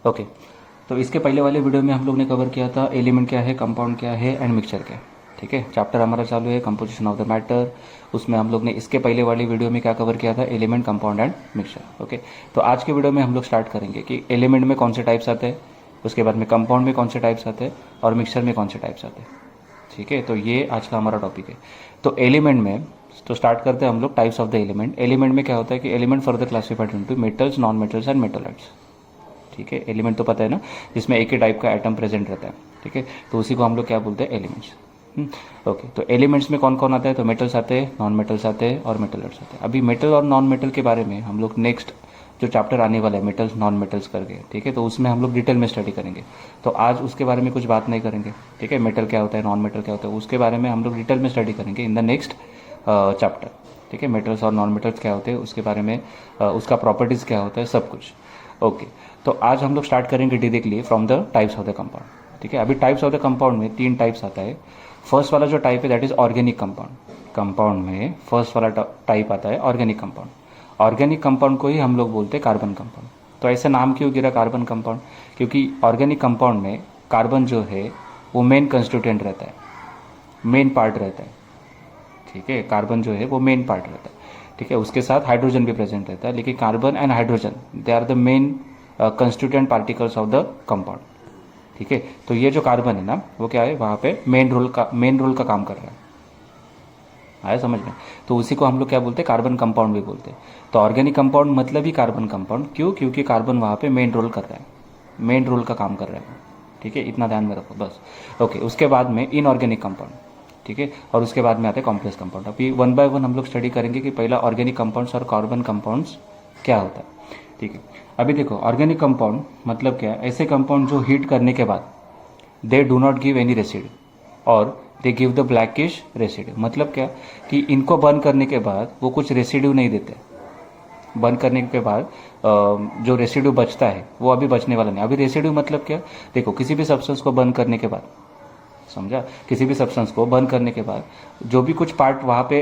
Okay, तो इसके पहले वाले वीडियो में हम लोग ने कवर किया था एलिमेंट क्या है, कंपाउंड क्या है एंड मिक्सचर क्या है। ठीक है, चैप्टर हमारा चालू है कंपोजिशन ऑफ द मैटर। उसमें हम लोग ने इसके पहले वाली वीडियो में क्या कवर किया था, element, compound and mixture. Okay, तो आज के वीडियो में हम लोग स्टार्ट करेंगे कि एलिमेंट में कौन से टाइप्स आते हैं, उसके बाद में कंपाउंड में कौन से टाइप्स आते हैं और मिक्सचर में कौन से टाइप्स आते हैं। ठीक है, तो ये आज का हमारा टॉपिक है। तो एलिमेंट में तो स्टार्ट करते हैं हम लोग types of the element. Element में क्या होता है कि element further classified into metals, non metals and मेटलाइट्स। ठीक है, एलिमेंट तो पता है ना, जिसमें एक ही टाइप का एटम प्रेजेंट रहता है। ठीक है, तो उसी को हम लोग क्या बोलते हैं, एलिमेंट्स। ओके, तो एलिमेंट्स में कौन कौन आता है, तो मेटल्स आते हैं, नॉन मेटल्स आते हैं और मेटलाइट्स आते हैं। अभी मेटल और नॉन मेटल के बारे में हम लोग नेक्स्ट जो चैप्टर आने वाला है मेटल्स नॉन मेटल्स करके, ठीक है, तो उसमें हम लोग डिटेल में स्टडी करेंगे। तो आज उसके बारे में कुछ बात नहीं करेंगे। ठीक है, मेटल क्या होता है, नॉन मेटल क्या होता है, उसके बारे में हम लोग डिटेल में स्टडी करेंगे इन द नेक्स्ट चैप्टर। ठीक है, मेटल्स और नॉन मेटल्स क्या होते हैं, उसके बारे में उसका प्रॉपर्टीज़ क्या होता है, सब कुछ। ओके, तो आज हम लोग स्टार्ट करेंगे directly from the types of the compound. ठीक है, अभी टाइप्स ऑफ द कंपाउंड में 3 टाइप्स आता है। फर्स्ट वाला जो टाइप है that is organic compound. Compound में फर्स्ट वाला टाइप आता है ऑर्गेनिक कंपाउंड। ऑर्गेनिक कंपाउंड को ही हम लोग बोलते हैं कार्बन कंपाउंड। तो ऐसे नाम क्यों गिरा कार्बन कंपाउंड, क्योंकि ऑर्गेनिक कंपाउंड में कार्बन जो है वो मेन कंस्टिट्यूएंट रहता है, मेन पार्ट रहता है। ठीक है, कार्बन जो है वो मेन पार्ट रहता है। ठीक है, उसके साथ हाइड्रोजन भी प्रेजेंट रहता है, लेकिन carbon and hydrogen they are the main constituent particles of the compound. ठीक है, तो ये जो कार्बन है ना वो क्या है, वहाँ पे मेन रोल का काम कर रहा है। आया समझ में? तो उसी को हम लोग क्या बोलते हैं, कार्बन कंपाउंड भी बोलते हैं। तो ऑर्गेनिक कंपाउंड मतलब ही कार्बन कंपाउंड, क्यों, क्योंकि कार्बन वहाँ पे मेन रोल कर रहा है, मेन रोल का काम कर रहा है। ठीक है, इतना ध्यान में रखो बस। ओके, उसके बाद में इनऑर्गेनिक कंपाउंड। ठीक है, और उसके बाद में आते हैं कॉम्प्लेक्स कंपाउंड। अभी 1 बाय 1 हम लोग स्टडी करेंगे कि पहला ऑर्गेनिक कंपाउंड्स और कार्बन कंपाउंड्स क्या होता है। ठीक है, अभी देखो ऑर्गेनिक कंपाउंड मतलब क्या है, ऐसे कंपाउंड जो हीट करने के बाद they do not give any residue और they give the blackish residue. मतलब क्या कि इनको बर्न करने के बाद वो कुछ रेसिड्यू नहीं देते। बर्न करने के बाद जो रेसिड्यू बचता है वो अभी बचने वाला नहीं। अभी रेसिड्यू मतलब क्या, देखो किसी भी सब्सटेंस को बर्न करने के बाद, समझा, किसी भी सब्सटेंस को बर्न करने के बाद जो भी कुछ पार्ट वहाँ पे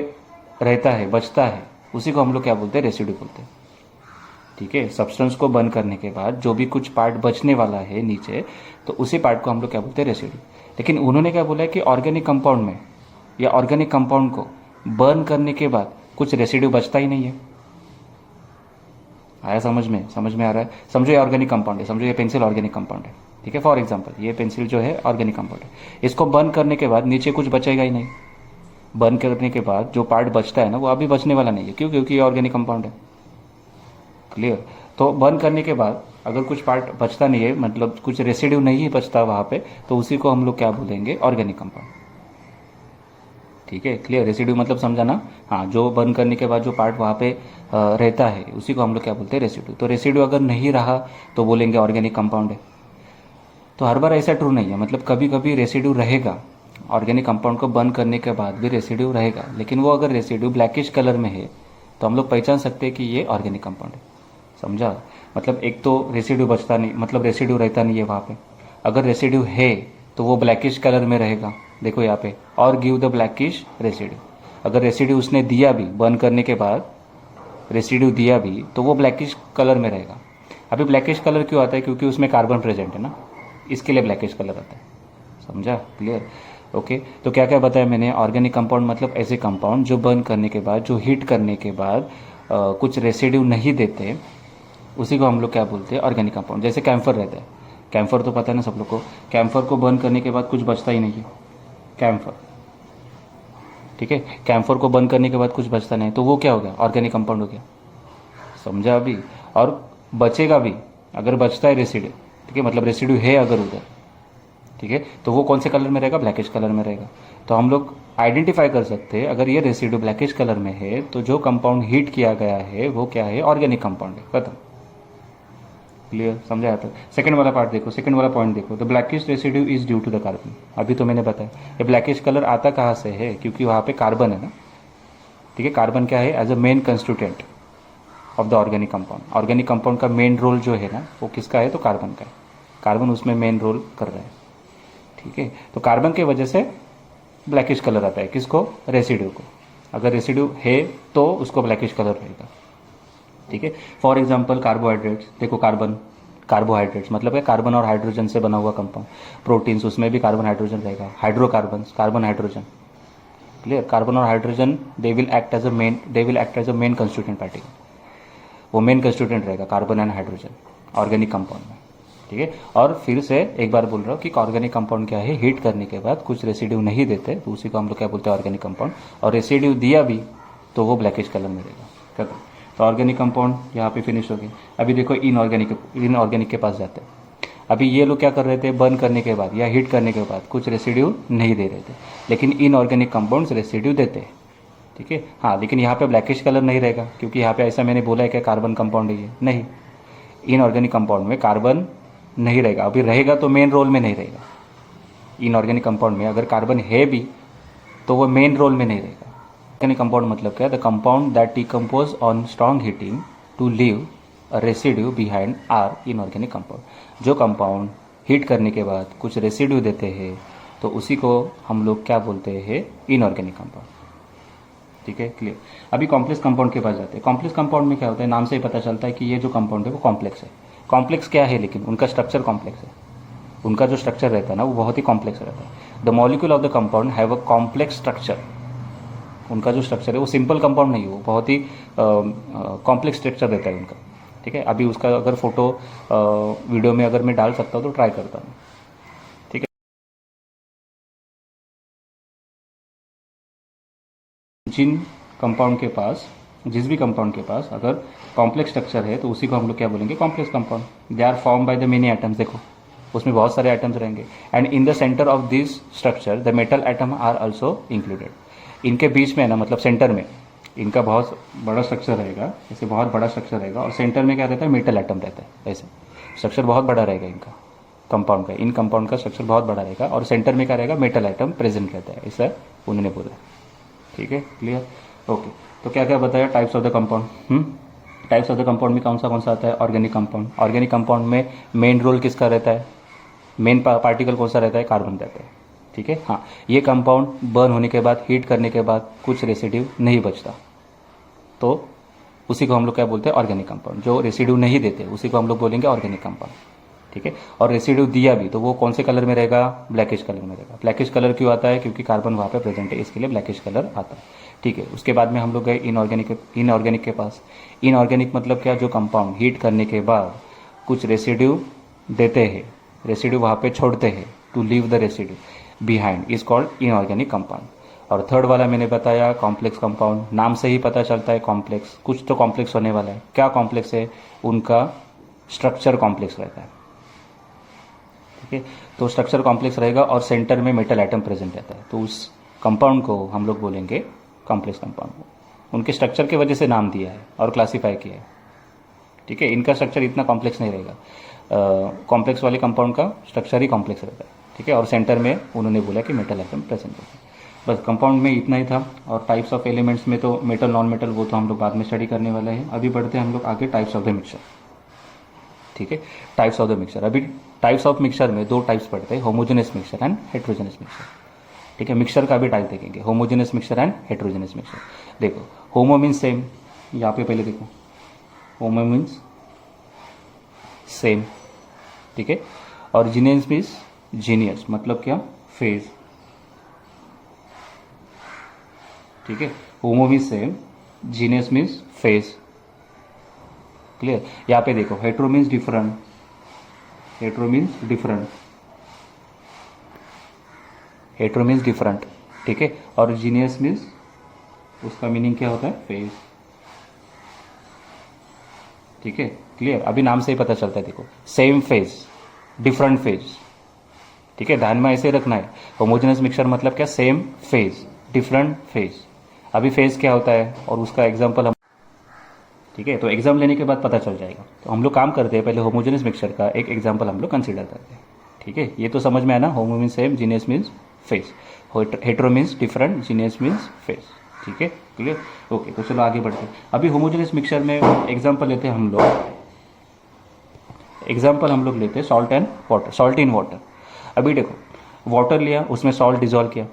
रहता है, बचता है, उसी को हम लोग क्या बोलते हैं, रेसिड्यू बोलते हैं। ठीक है, सब्सटेंस को बर्न करने के बाद जो भी कुछ पार्ट बचने वाला है नीचे, तो उसी पार्ट को हम लोग क्या बोलते हैं, रेसिड्यू। लेकिन उन्होंने क्या बोला है कि ऑर्गेनिक कंपाउंड में या ऑर्गेनिक कंपाउंड को बर्न करने के बाद कुछ रेसिड्यू बचता ही नहीं है। आया समझ में आ रहा है? समझो ये ऑर्गेनिक कंपाउंड है, समझो ये पेंसिल ऑर्गेनिक कंपाउंड है। ठीक है, फॉर एग्जांपल ये पेंसिल जो है ऑर्गेनिक कंपाउंड है, इसको बर्न करने के बाद नीचे कुछ बचेगा ही नहीं। बर्न करने के बाद जो पार्ट बचता है ना वो अभी बचने वाला नहीं है। क्यों? क्योंकि ये ऑर्गेनिक कंपाउंड है। क्लियर? तो बर्न करने के बाद अगर कुछ पार्ट बचता नहीं है, मतलब कुछ रेसिड्यू नहीं बचता वहाँ पे, तो उसी को हम लोग क्या बोलेंगे, ऑर्गेनिक कंपाउंड। ठीक है, क्लियर? रेसिड्यू मतलब समझा ना? हाँ, जो बर्न करने के बाद जो पार्ट वहाँ पे रहता है उसी को हम लोग क्या बोलते हैं, रेसिड्यू। तो रेसिड्यू अगर नहीं रहा तो बोलेंगे ऑर्गेनिक कंपाउंड है। तो हर बार ऐसा ट्रू नहीं है, मतलब कभी कभी रेसिड्यू रहेगा, ऑर्गेनिक कंपाउंड को बर्न करने के बाद भी रेसिड्यू रहेगा, लेकिन वो अगर रेसिड्यू ब्लैकिश कलर में है तो हम लोग पहचान सकते हैं कि ये ऑर्गेनिक कंपाउंड है। समझा? मतलब एक तो रेसिड्यू बचता नहीं, मतलब रेसिड्यू रहता नहीं है वहाँ पे। अगर रेसिड्यू है तो वो ब्लैकिश कलर में रहेगा, देखो यहाँ पे, और गिव द ब्लैकिश रेसिड्यू। अगर रेसिड्यू उसने दिया भी, बर्न करने के बाद रेसिड्यू दिया भी, तो वो ब्लैकिश कलर में रहेगा। अभी ब्लैकिश कलर क्यों आता है, क्योंकि उसमें कार्बन प्रेजेंट है ना, इसके लिए ब्लैकिश कलर आता है। समझा? क्लियर? ओके, तो क्या क्या बताया मैंने, ऑर्गेनिक कंपाउंड मतलब ऐसे कंपाउंड जो बर्न करने के बाद, जो हीट करने के बाद कुछ रेसिड्यू नहीं देते, उसी को हम लोग क्या बोलते हैं, ऑर्गेनिक कंपाउंड। जैसे कैम्फर रहता है, कैम्फर तो पता है ना सब लोग को, कैम्फर को बर्न करने के बाद कुछ बचता ही नहीं है, कैम्फर। ठीक है, कैम्फर को बर्न करने के बाद कुछ बचता नहीं, तो वो क्या हो गया, ऑर्गेनिक कंपाउंड हो गया। समझा अभी? और बचेगा भी, अगर बचता है रेसिड्यू, ठीक है, मतलब रेसिड्यू है अगर उधर, ठीक है, तो वो कौन से कलर में रहेगा, ब्लैकिश कलर में रहेगा। तो हम लोग आइडेंटिफाई कर सकते हैं, अगर ये रेसिड्यू ब्लैकिश कलर में है तो जो कंपाउंड हीट किया गया है वो क्या है, ऑर्गेनिक कंपाउंड है। खत्म। क्लियर? समझा आता है? सेकंड वाला पार्ट देखो, सेकंड वाला पॉइंट देखो, the blackish residue is due to the carbon. अभी तो मैंने बताया ये ब्लैकिश कलर आता कहाँ से है, क्योंकि वहाँ पे कार्बन है ना। ठीक है, कार्बन क्या है, as a main constituent of the organic compound. Organic compound का मेन रोल जो है ना वो किसका है, तो कार्बन का है। कार्बन उसमें मेन रोल कर रहा है। ठीक है, तो कार्बन की वजह से ब्लैकिश कलर आता है, किसको, रेसिड्यू को। अगर रेसिड्यू है तो उसको ब्लैकिश कलर रहेगा। ठीक है, फॉर एग्जांपल कार्बोहाइड्रेट्स, देखो कार्बन, कार्बोहाइड्रेट्स मतलब है कार्बन और हाइड्रोजन से बना हुआ कंपाउंड। प्रोटीन्स, उसमें भी कार्बन हाइड्रोजन रहेगा। Hydrocarbon, carbon hydrogen, clear. Carbon और hydrogen they will act as a main constituent particle, वो मेन कंस्टिट्यूएंट रहेगा carbon and hydrogen organic compound में, ठीक है। और फिर से एक बार बोल रहा हूँ कि ऑर्गेनिक कंपाउंड क्या है, हीट करने के बाद कुछ रेसिड्यू नहीं देते तो उसी को हम लोग क्या बोलते हैं, ऑर्गेनिक कंपाउंड। और रेसिड्यू दिया भी तो वो ब्लैकिश कलर में रहेगा। खत्म। तो ऑर्गेनिक कंपाउंड यहाँ पे फिनिश हो गए। अभी देखो इनऑर्गेनिक के पास जाते हैं। अभी ये लोग क्या कर रहे थे, बर्न करने के बाद या हीट करने के बाद कुछ रेसिड्यू नहीं दे रहे थे, लेकिन इनऑर्गेनिक कंपाउंड्स रेसिड्यू देते हैं, ठीक है। हाँ, लेकिन यहाँ पे ब्लैकिश कलर नहीं रहेगा, क्योंकि यहाँ पे ऐसा मैंने बोला है कि कार्बन कंपाउंड है ये, नहीं। इनऑर्गेनिक कंपाउंड में कार्बन नहीं रहेगा, अभी रहेगा तो मेन रोल में नहीं रहेगा। इनऑर्गेनिक कंपाउंड में अगर कार्बन है भी तो वो मेन रोल में नहीं रहेगा। ऑर्गेनिक कंपाउंड मतलब क्या, the compound that decompose on strong heating to leave a residue behind are inorganic compound. जो कंपाउंड हीट करने के बाद कुछ रेसिड्यू देते हैं तो उसी को हम लोग क्या बोलते हैं, इनऑर्गेनिक कंपाउंड, ठीक है, क्लियर। अभी कॉम्प्लेक्स कंपाउंड के पास जाते हैं। कॉम्प्लेक्स कंपाउंड में क्या होता है, नाम से ही पता चलता है कि ये जो कंपाउंड है वो कॉम्प्लेक्स है। कॉम्प्लेक्स क्या है, लेकिन उनका स्ट्रक्चर कॉम्प्लेक्स है। उनका जो स्ट्रक्चर रहता है ना वो बहुत ही कॉम्प्लेक्स रहता है। The molecule of the compound have a complex structure. उनका जो स्ट्रक्चर है वो सिंपल कंपाउंड नहीं है, वो बहुत ही कॉम्प्लेक्स स्ट्रक्चर रहता है उनका, ठीक है। अभी उसका अगर फोटो वीडियो में अगर मैं डाल सकता हूँ तो ट्राई करता हूँ, ठीक है। जिन कंपाउंड के पास, जिस भी कंपाउंड के पास अगर कॉम्प्लेक्स स्ट्रक्चर है तो उसी को हम लोग क्या बोलेंगे, complex compound. They are form by the many atoms, देखो उसमें बहुत सारे एटम्स रहेंगे। And in the centre of this structure the metal atom are also included. इनके बीच में ना, मतलब सेंटर में इनका बहुत बड़ा स्ट्रक्चर रहेगा, जैसे बहुत बड़ा स्ट्रक्चर रहेगा और सेंटर में क्या रहता है, मेटल एटम रहता है। ऐसे स्ट्रक्चर बहुत बड़ा रहेगा इनका, कंपाउंड का, इन कंपाउंड का स्ट्रक्चर बहुत बड़ा रहेगा और सेंटर में क्या रहेगा, मेटल एटम प्रेजेंट रहता है, ऐसा उन्होंने बोला, ठीक है, क्लियर, ओके। तो क्या क्या बताया, types of the compound. Types of the compound में कौन सा आता है, ऑर्गेनिक कंपाउंड। ऑर्गेनिक कंपाउंड में मेन रोल किसका रहता है, मेन पार्टिकल कौन सा रहता है, कार्बन रहता है, ठीक है। हाँ, ये कंपाउंड बर्न होने के बाद, हीट करने के बाद कुछ रेसिड्यू नहीं बचता तो उसी को हम लोग क्या बोलते हैं, ऑर्गेनिक कंपाउंड। जो रेसिड्यू नहीं देते उसी को हम लोग बोलेंगे ऑर्गेनिक कंपाउंड, ठीक है। और रेसिड्यू दिया भी तो वो कौन से कलर में रहेगा, ब्लैकिश कलर में रहेगा। ब्लैकिश कलर क्यों आता है, क्योंकि कार्बन वहाँ पे प्रेजेंट है, इसके लिए ब्लैकिश कलर आता है, ठीक है। उसके बाद में हम लोग गए इनऑर्गेनिक के पास। इनऑर्गेनिक मतलब क्या, जो कंपाउंड हीट करने के बाद कुछ रेसिड्यू देते हैं, रेसिड्यू वहाँ पे छोड़ते हैं, to leave the residue behind is called inorganic compound. और थर्ड वाला मैंने बताया कॉम्प्लेक्स कंपाउंड। नाम से ही पता चलता है कॉम्प्लेक्स, कुछ तो कॉम्प्लेक्स होने वाला है। क्या कॉम्प्लेक्स है, उनका स्ट्रक्चर कॉम्प्लेक्स रहता है, ठीक है। तो स्ट्रक्चर कॉम्प्लेक्स रहेगा और सेंटर में मेटल एटम प्रेजेंट रहता है, तो उस कंपाउंड को हम लोग बोलेंगे कॉम्प्लेक्स कंपाउंड। उनके स्ट्रक्चर की वजह से नाम दिया है और क्लासीफाई किया है, ठीक है। इनका स्ट्रक्चर इतना कॉम्प्लेक्स नहीं रहेगा। कॉम्प्लेक्स वाले कंपाउंड का स्ट्रक्चर ही कॉम्प्लेक्स रहता है, ठीक है। और सेंटर में उन्होंने बोला कि मेटल एटम प्रेजेंट रहता है। बस कंपाउंड में इतना ही था। और टाइप्स ऑफ एलिमेंट्स में तो मेटल, नॉन मेटल, वो तो हम लोग बाद में स्टडी करने वाले हैं। अभी बढ़ते हैं हम लोग आगे, टाइप्स ऑफ द मिक्सचर, ठीक है। टाइप्स ऑफ द मिक्सचर, अभी टाइप्स ऑफ मिक्सचर में दो टाइप्स पढ़ते हैं, homogeneous mixture and heterogeneous mixture, ठीक है। मिक्सचर का भी टाइप देखेंगे, homogeneous mixture and heterogeneous mixture. देखो, होमो मीन्स सेम, यहाँ पे पहले देखो, होमो मीन्स सेम, ठीक है। और जीनियस मीन्स जीनियस, मतलब क्या, फेज, ठीक है। होमो means same, genius means phase, clear. यहाँ पे देखो, hetero means different, hetero means different, hetero means different, ठीक है। और जीनियस मीन्स, उसका मीनिंग क्या होता है, फेज, ठीक है, क्लियर। अभी नाम से ही पता चलता है, देखो, सेम फेज, डिफरेंट फेज, ठीक है। ध्यान में ऐसे रखना है, होमोजेनस मिक्सचर मतलब क्या, सेम फेज, डिफरेंट फेज। अभी फेज क्या होता है और उसका एग्जाम्पल हम, ठीक है, तो एग्जाम लेने के बाद पता चल जाएगा। तो हम लोग काम करते हैं, पहले होमोजेनस मिक्सचर का एक एग्जाम्पल हम लोग कंसीडर करते हैं, ठीक है। ये तो समझ में आना, होमो means same, genius means phase, hetero means different, genius means phase, ठीक है, क्लियर, ओके। तो चलो आगे बढ़ते हैं। अभी होमोजेनस मिक्सचर में एग्जाम्पल लेते हैं हम लोग, एग्जाम्पल हम लोग लेते हैं salt and water, salt in water. अभी देखो, वाटर लिया, उसमें सॉल्ट डिजोल्व किया,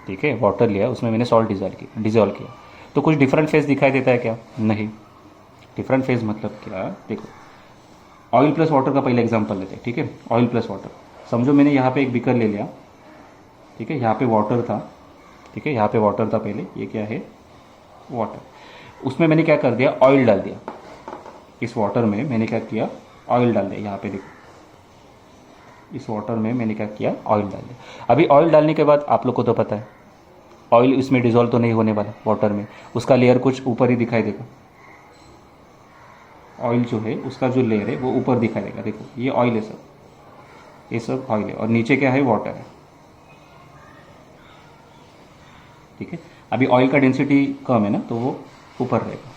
ठीक है, वाटर लिया, उसमें मैंने सॉल्ट डिजोल्व किया, तो कुछ डिफरेंट फेज दिखाई देता है क्या, नहीं। डिफरेंट फेज मतलब क्या, देखो, ऑयल प्लस वाटर का पहले एग्जांपल लेते हैं, ठीक है। ऑयल प्लस वाटर, समझो मैंने यहाँ पे एक बीकर ले लिया, ठीक है, यहाँ पे वाटर था, ठीक है, यहाँ पे वाटर था पहले, ये क्या है, वाटर, उसमें मैंने क्या कर दिया, ऑयल डाल दिया। इस वाटर में मैंने क्या किया, ऑयल डाल दिया, यहाँ पे देखो, इस वाटर में मैंने क्या किया, ऑयल डाल दिया। अभी ऑयल डालने के बाद आप लोग को तो पता है ऑयल इसमें डिजोल्व तो नहीं होने वाला वाटर में, उसका लेयर कुछ ऊपर ही दिखाई देगा। ऑयल जो है उसका जो लेयर है वो ऊपर दिखाई देगा, देखो ये ऑयल है सब, ये सब ऑयल है, और नीचे क्या है, वाटर है, ठीक है। अभी ऑयल का डेंसिटी कम है ना, तो वो ऊपर रहेगा,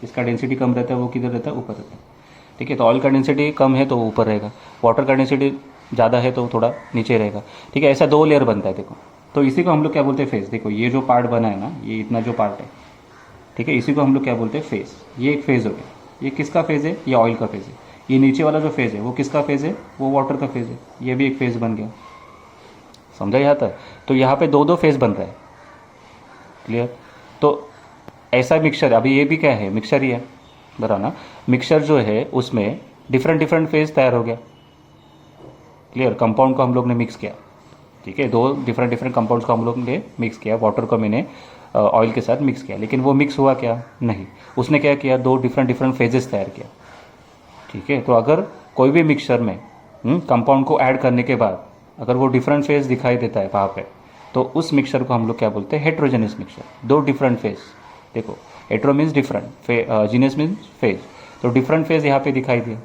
इसका डेंसिटी कम रहता है, वो किधर रहता है, ऊपर रहता है, ठीक है। तो ऑयल का डेंसिटी कम है तो वो ऊपर रहेगा, वाटर का डेंसिटी ज़्यादा है तो थोड़ा नीचे रहेगा, ठीक है। ऐसा दो लेयर बनता है, देखो। तो इसी को हम लोग क्या बोलते हैं, फेस। देखो ये जो पार्ट बना है ना, ये इतना जो पार्ट है, ठीक है, इसी को हम लोग क्या बोलते हैं, फेस। ये एक फेज हो गया, ये किसका फेज है, ये ऑयल का फेज है। ये नीचे वाला जो फेज है वो किसका फेज है, वो वाटर का फेज है, ये भी एक फेज बन गया, समझा यहाँ तक। तो यहाँ पे दो दो फेज बन रहा है, क्लियर। तो ऐसा मिक्सचर, अभी ये भी क्या है, मिक्सचर ही है, बराबर ना। मिक्सचर जो है उसमें डिफरेंट डिफरेंट फेज तैयार हो गया, क्लियर। कंपाउंड को हम लोग ने मिक्स किया, ठीक है, दो डिफरेंट डिफरेंट कंपाउंड्स को हम लोग ने मिक्स किया, वाटर को मैंने ऑयल के साथ मिक्स किया, लेकिन वो मिक्स हुआ क्या, नहीं, उसने क्या किया, दो डिफरेंट डिफरेंट फेजेस तैयार किया, ठीक है। तो अगर कोई भी मिक्सचर में कंपाउंड को ऐड करने के बाद अगर वो डिफरेंट फेज दिखाई देता है वहाँ पे, तो उस मिक्सचर को हम लोग क्या बोलते हैं, हेट्रोजेनियस मिक्सचर। दो डिफरेंट फेज, देखो hetero means different, genius means phase, तो डिफरेंट फेज यहाँ पे दिखाई दिया।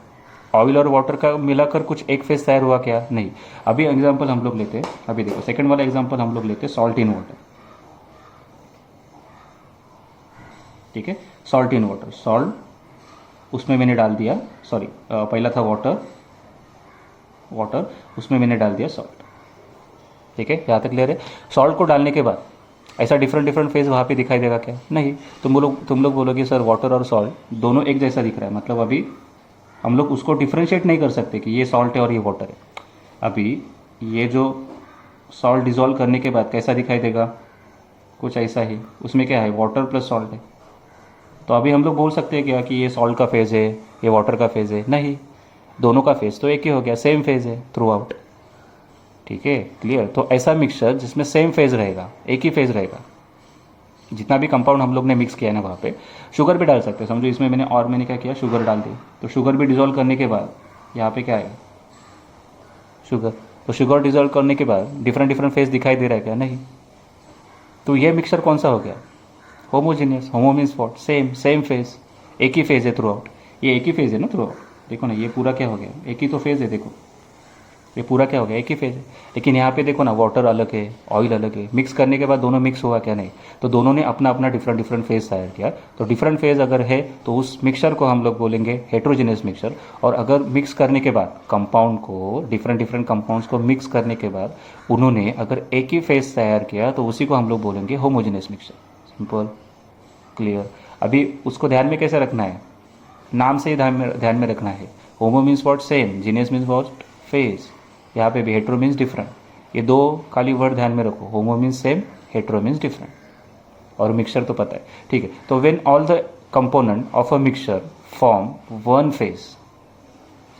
ऑयल और वाटर का मिलाकर कुछ एक फेज तैयार हुआ क्या, नहीं। अभी एग्जांपल हम लोग लेते हैं, अभी देखो सेकंड वाला एग्जांपल हम लोग लेते हैं, सॉल्ट इन वाटर, ठीक है। सॉल्ट इन वाटर, सॉल्ट उसमें मैंने डाल दिया, सॉरी पहला था वाटर, वाटर उसमें मैंने डाल दिया सॉल्ट, ठीक है, यहाँ तक क्लियर है। सॉल्ट को डालने के बाद ऐसा डिफरेंट डिफरेंट फेज वहाँ पे दिखाई देगा क्या, नहीं। तुम लोग बोलोगे सर वाटर और सॉल्ट दोनों एक जैसा दिख रहा है, मतलब अभी हम लोग उसको डिफ्रेंशिएट नहीं कर सकते कि ये सॉल्ट है और ये वाटर है। अभी ये जो सॉल्ट डिजोल्व करने के बाद कैसा दिखाई देगा, कुछ ऐसा ही, उसमें क्या है, वाटर प्लस सॉल्ट है। तो अभी हम लोग बोल सकते हैं क्या कि ये सॉल्ट का फेज़ है, ये वाटर का फेज़ है, नहीं, दोनों का फेज़ तो एक ही हो गया, सेम फेज़ है थ्रू आउट, ठीक है, क्लियर। तो ऐसा मिक्सचर जिसमें सेम फेज़ रहेगा, एक ही फेज़ रहेगा, जितना भी कंपाउंड हम लोग ने मिक्स किया है ना, वहाँ पे शुगर भी डाल सकते हैं, समझो इसमें मैंने क्या किया, शुगर डाल दी, तो शुगर भी डिजोल्व करने के बाद यहाँ पे क्या आएगा, शुगर। तो शुगर डिजोल्व करने के बाद डिफरेंट डिफरेंट फेज दिखाई दे रहा है क्या, नहीं। तो ये मिक्सचर कौन सा हो गया, homogeneous. Homo means what, same, same phase, एक ही फेज है थ्रू आउट, ये एक ही फेज है ना थ्रू आउट, देखो ना, ये पूरा क्या हो गया, एक ही तो फेज है, देखो ये पूरा क्या हो गया, एक ही फेज है। लेकिन यहाँ पे देखो ना, वाटर अलग है, ऑयल अलग है, मिक्स करने के बाद दोनों मिक्स हुआ क्या, नहीं। तो दोनों ने अपना अपना डिफरेंट डिफरेंट फेज तैयार किया। तो डिफरेंट फेज अगर है तो उस मिक्सचर को हम लोग बोलेंगे हेट्रोजेनियस मिक्सचर। और अगर मिक्स करने के बाद कंपाउंड को, डिफरेंट डिफरेंट कंपाउंड्स को मिक्स करने के बाद उन्होंने अगर एक ही फेज तैयार किया तो उसी को हम लोग बोलेंगे होमोजेनियस मिक्सचर। Simple, clear. अभी उसको ध्यान में कैसे रखना है, नाम से ही ध्यान में रखना है। होमो means what, same, genius means what, phase. यहाँ पे भी हेट्रो मीन्स डिफरेंट, ये दो खाली वर्ड ध्यान में रखो, homo means same, hetero means different, और मिक्सचर तो पता है, ठीक है। तो when all the component of a mixture form one phase,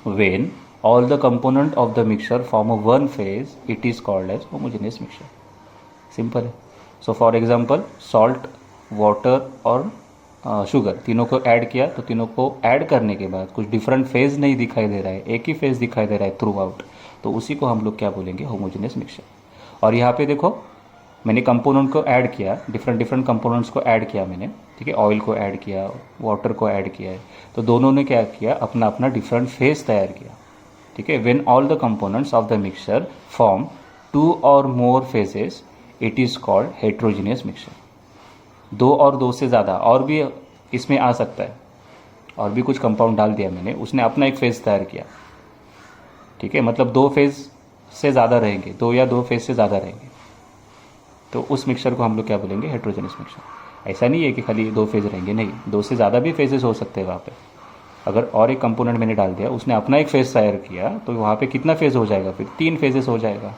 when all the component of the mixture form a one phase, it is called as homogeneous mixture. Simple है। So for example, salt, water और sugar तीनों को add किया, तो तीनों को add करने के बाद कुछ डिफरेंट फेज नहीं दिखाई दे रहा है, एक ही फेज दिखाई दे रहा है थ्रू आउट, तो उसी को हम लोग क्या बोलेंगे, होमोजेनियस मिक्सचर। और यहाँ पे देखो मैंने कंपोनेंट को ऐड किया, डिफरेंट डिफरेंट कंपोनेंट्स को ऐड किया मैंने, ठीक है, ऑयल को ऐड किया, वाटर को ऐड किया है, तो दोनों ने क्या किया, अपना अपना डिफरेंट फेज तैयार किया, ठीक है। When all the components of the mixture form two or more phases, it is called heterogeneous mixture. दो और दो से ज़्यादा और भी इसमें आ सकता है, और भी कुछ कंपाउंड डाल दिया मैंने, उसने अपना एक फेज तैयार किया, ठीक है, मतलब दो फेज से ज़्यादा रहेंगे, दो या दो फेज से ज़्यादा रहेंगे, तो उस मिक्सचर को हम लोग क्या बोलेंगे, हेट्रोजेनियस मिक्सचर। ऐसा नहीं है कि खाली दो फेज रहेंगे, नहीं, दो से ज़्यादा भी फेजेस हो सकते हैं वहाँ पे। अगर और एक कंपोनेंट मैंने डाल दिया, उसने अपना एक फेज तैयार किया, तो वहाँ पे कितना फेज हो जाएगा, फिर तीन फेजेस हो जाएगा,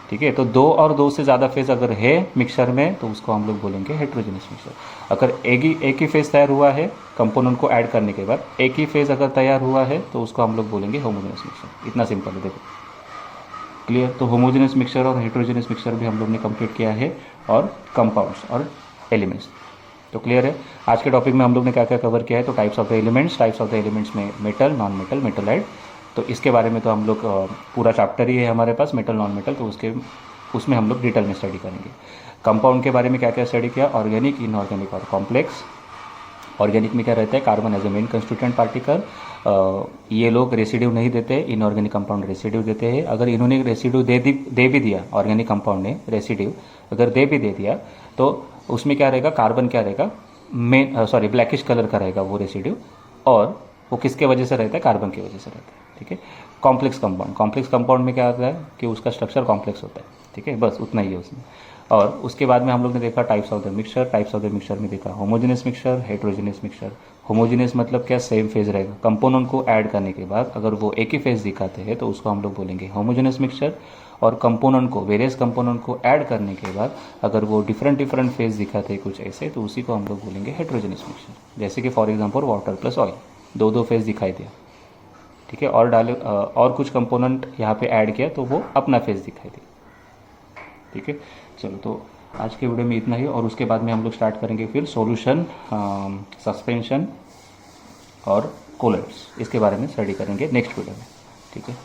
ठीक है। तो 2 और 2 से ज़्यादा फेज अगर है मिक्सचर में तो उसको हम लोग बोलेंगे हेट्रोजेनियस मिक्सचर। अगर एक ही फेज तैयार हुआ है कंपोनेंट को ऐड करने के बाद, एक ही फेज अगर तैयार हुआ है तो उसको हम लोग बोलेंगे होमोजेनियस मिक्सचर। इतना सिंपल है, देखो क्लियर। तो होमोजेनियस मिक्सचर और हेट्रोजेनियस मिक्सचर भी हम लोग ने कंप्लीट किया है, और कंपाउंड्स और एलिमेंट्स तो क्लियर है। आज के टॉपिक में हम लोग ने क्या क्या कवर किया है, तो टाइप्स ऑफ द एलिमेंट्स में मेटल, नॉन मेटल, मेटलाइड, तो इसके बारे में तो हम लोग पूरा चैप्टर ही है हमारे पास मेटल नॉन मेटल, तो उसमें हम लोग डिटेल में स्टडी करेंगे। कंपाउंड के बारे में क्या क्या स्टडी किया, ऑर्गेनिक, इनऑर्गेनिक और कॉम्प्लेक्स। ऑर्गेनिक में क्या रहता है, carbon as a main constituent particle. ये लोग रेसिड्यू नहीं देते, इनऑर्गेनिक कंपाउंड रेसिड्यू देते हैं। अगर इन्होंने रेसिड्यू दे भी दिया, ऑर्गेनिक कंपाउंड ने रेसिड्यू अगर दे दिया तो उसमें क्या रहेगा, कार्बन क्या रहेगा, ब्लैकिश कलर का रहेगा वो रेसिड्यू, और वो किसके वजह से रहता है, कार्बन की वजह से रहता है। ठीक है। कॉम्प्लेक्स कंपाउंड में क्या आता है कि उसका स्ट्रक्चर कॉम्प्लेक्स होता है। ठीक है, बस उतना ही है उसमें। और उसके बाद में हम लोग ने देखा टाइप्स ऑफ द मिक्सचर में देखा homogeneous mixture, heterogeneous mixture. Homogeneous मतलब क्या, सेम फेज रहेगा। कंपोनेंट को ऐड करने के बाद अगर वो एक ही फेज दिखाते हैं तो उसको हम लोग बोलेंगे होमोजेनियस मिक्सचर। और कंपोनेंट को, वेरियस कंपोनेंट को ऐड करने के बाद अगर वो डिफरेंट फेज दिखाते हैं कुछ ऐसे, तो उसी को हम लोग बोलेंगे हेट्रोजेनियस मिक्सचर। जैसे कि for example water plus oil, दो फेज दिखाई दिया, ठीक है, और कुछ कंपोनेंट यहाँ पे ऐड किया तो वो अपना फेज दिखाई दिया। ठीक है, चलो तो आज के वीडियो में इतना ही, और उसके बाद में हम लोग स्टार्ट करेंगे फिर सॉल्यूशन, सस्पेंशन और कोलेट्स, इसके बारे में स्टडी करेंगे नेक्स्ट वीडियो में। ठीक है।